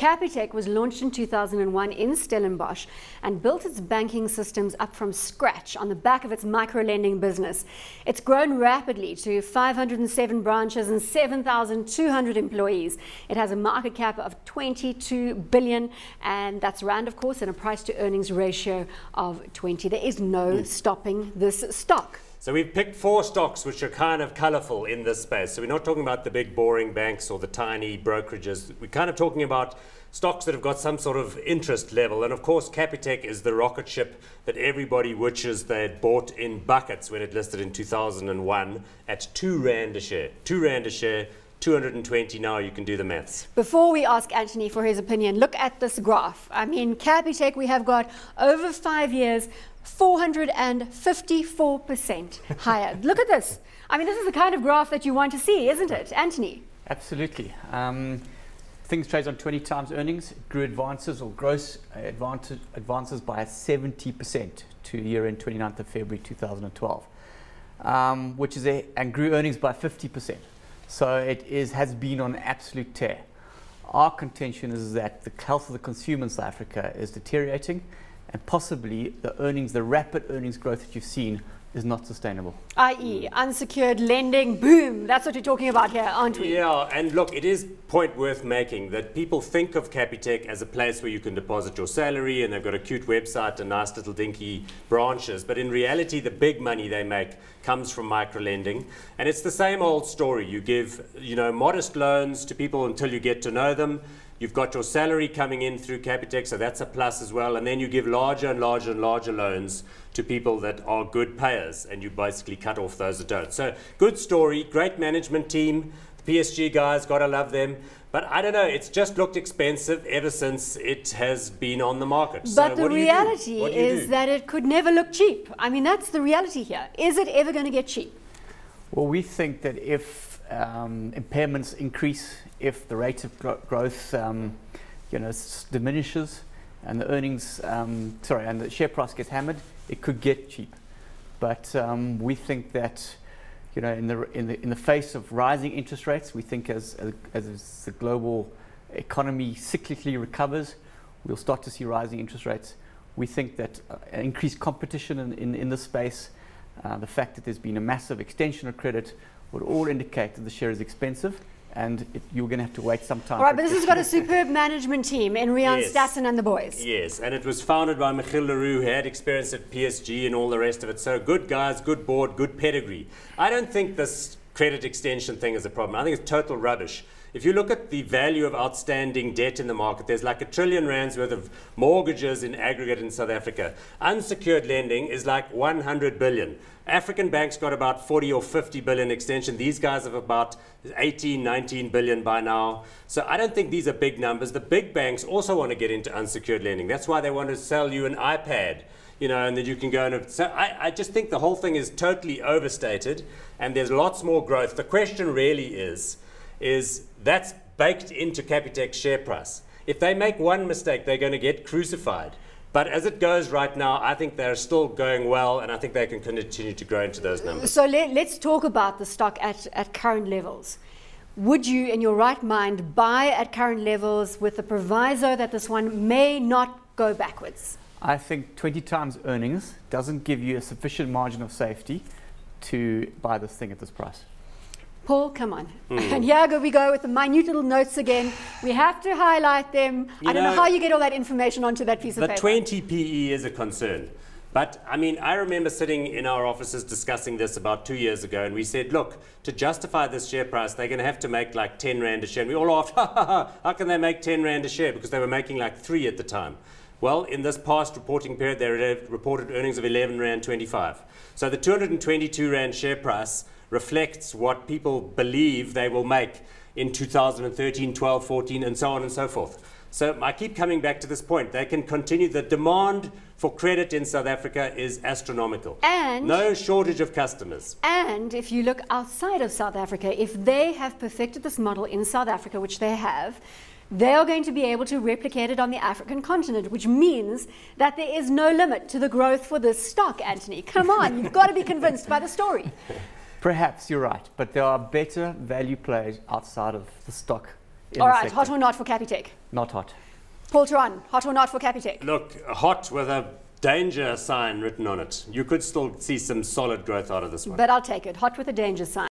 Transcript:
Capitec was launched in 2001 in Stellenbosch and built its banking systems up from scratch on the back of its micro-lending business. It's grown rapidly to 507 branches and 7,200 employees. It has a market cap of 22 billion, and that's rand, of course, and a price-to-earnings ratio of 20. There is no stopping this stock. So we've picked 4 stocks which are kind of colourful in this space. So we're not talking about the big boring banks or the tiny brokerages. We're kind of talking about stocks that have got some sort of interest level. And of course, Capitec is the rocket ship that everybody wishes they had bought in buckets when it listed in 2001 at 2 rand a share. 2 rand a share. 220 now, you can do the maths. Before we ask Anthony for his opinion, look at this graph. I mean, Capitec, we have got over 5 years, 454% higher. Look at this. I mean, this is the kind of graph that you want to see, isn't it? Anthony? Absolutely. Things trades on 20 times earnings, grew advances or gross advances by 70% to year-end 29th of February 2012, and grew earnings by 50%. So it has been on an absolute tear. Our contention is that the health of the consumer in South Africa is deteriorating, and possibly the rapid earnings growth that you've seen is not sustainable. I.e. unsecured lending, boom. That's what you're talking about here, aren't we? Yeah, and look, it is a point worth making that people think of Capitec as a place where you can deposit your salary and they've got a cute website and nice little dinky branches. But in reality, the big money they make comes from micro-lending. And it's the same old story. You give, modest loans to people until you get to know them. You've got your salary coming in through Capitec, so that's a plus as well. And then you give larger and larger and larger loans to people that are good payers, and you basically cut off those that don't. So good story, great management team. The PSG guys, gotta love them. But I don't know, it's just looked expensive ever since it has been on the market. But the reality is that it could never look cheap. I mean, that's the reality here. Is it ever going to get cheap? Well, we think that if impairments increase, if the rate of growth diminishes, and the earnings, and the share price gets hammered, it could get cheap. But we think that, in the face of rising interest rates, we think as the global economy cyclically recovers, we'll start to see rising interest rates. We think that increased competition in this space, the fact that there's been a massive extension of credit, would all indicate that the share is expensive, and you're going to have to wait some time. All right, but this has got a superb management team in Rian Stassen and the boys. Yes, and it was founded by Michiel Leroux, who had experience at PSG and all the rest of it. So good guys, good board, good pedigree. I don't think this credit extension thing is a problem. I think it's total rubbish. If you look at the value of outstanding debt in the market, there's like R1 trillion worth of mortgages in aggregate in South Africa. Unsecured lending is like 100 billion. African banks got about 40 or 50 billion extension. These guys have about 18, 19 billion by now. So I don't think these are big numbers. The big banks also want to get into unsecured lending. That's why they want to sell you an iPad, and then you can go and... So I just think the whole thing is totally overstated, and there's lots more growth. The question really is that's baked into Capitec's share price. If they make one mistake, they're going to get crucified. But as it goes right now, I think they're still going well, and I think they can continue to grow into those numbers. So let's talk about the stock at current levels. Would you, in your right mind, buy at current levels with the proviso that this one may not go backwards? I think 20 times earnings doesn't give you a sufficient margin of safety to buy this thing at this price. Paul, come on. And here we go with the minute little notes again. We have to highlight them. I don't know how you get all that information onto that piece of paper. The 20 PE is a concern. But, I mean, I remember sitting in our offices discussing this about 2 years ago, and we said, look, to justify this share price, they're going to have to make like 10 rand a share. And we all laughed, how can they make 10 rand a share? Because they were making like 3 at the time. Well, in this past reporting period, they reported earnings of 11 rand 25. So the 222 rand share price reflects what people believe they will make in 2013, 12, 14, and so on and so forth. So I keep coming back to this point. They can continue. The demand for credit in South Africa is astronomical. And no shortage of customers. And if you look outside of South Africa, if they have perfected this model in South Africa, which they have, they are going to be able to replicate it on the African continent, which means that there is no limit to the growth for this stock, Anthony. Come on, you've got to be convinced by the story. Perhaps you're right, but there are better value plays outside of the stock All right, hot or not for Capitec? Not hot. Paul Theron, hot or not for Capitec? Look, hot with a danger sign written on it. You could still see some solid growth out of this one. But I'll take it. Hot with a danger sign.